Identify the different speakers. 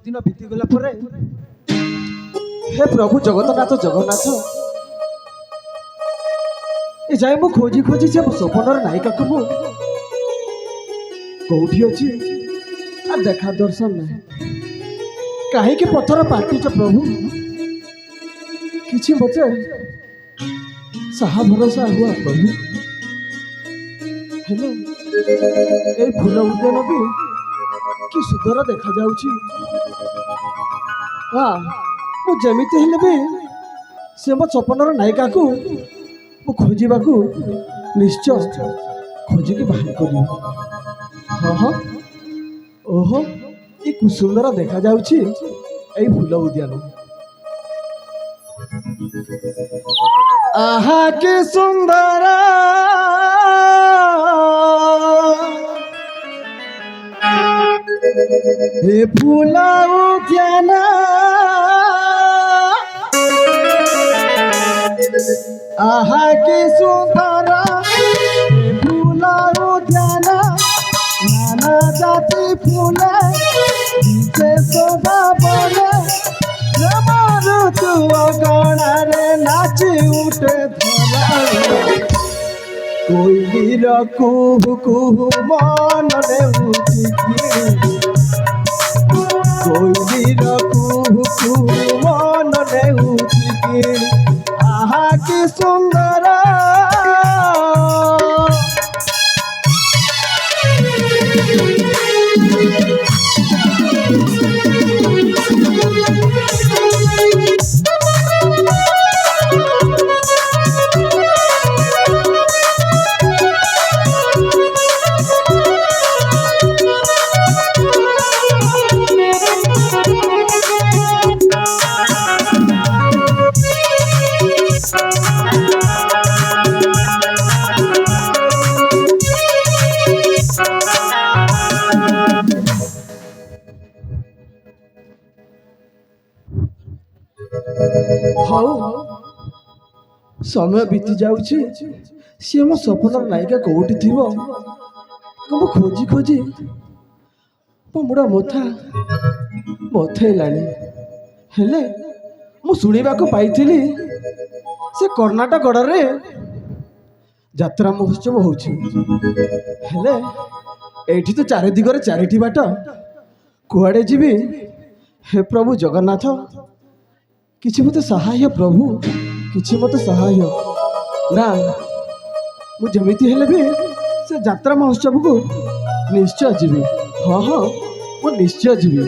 Speaker 1: दिन बीतीगला हे प्रभु जगन्नाथ जगन्नाथ ए जाए मु खोजी खोजी से स्वप्नर नायिका को मु कौटी अच्छी आ देखा दर्शन नहीं कहीं पथर पाटिच प्रभु किछि मते साहा भरोसा हुआ प्रभु हेलो ए फूल उद्यान भी कि सुंदर देखा जाउछि हाँ मु जेमिति हेले भी से मो स्वप्नर नायिका को मु खोजिबा को निश्चय खोजिकी बाहर करी हाँ हाँ ओहो ये कुसुंदर देखा जाउछि ए फूल उद्यान आहा के सुंदर हे फूल उद्यान आहा के सुंदर हे फूल उद्यान नाना जाति फूल से शोभा बने ऋतु गणारे नाची उठे धरा कोई कुहू कुहू मन उठी कोई कुहू कुहू मन उठी आहा कि सुंदर समय बीती जाउछि सी मो स्वप्नर नायिका कोठी थिबो मु खोजी खोजी मो मुड़ा मोथा मोथेलानी हेले मु सुनिबा को पाइथिली से कर्णाटक गड़रे यात्रा महोत्सव होछि हेले एठी तो चारि दिगरे चारिटी बाट कुआडे जीवी हे प्रभु जगन्नाथ किछि मते सहाय प्रभु किछि मते सहाय ना मु जमिति हेले भी से यात्रा महोत्सव को निश्चय जीवी हाँ हाँ मु निश्चय जीवी।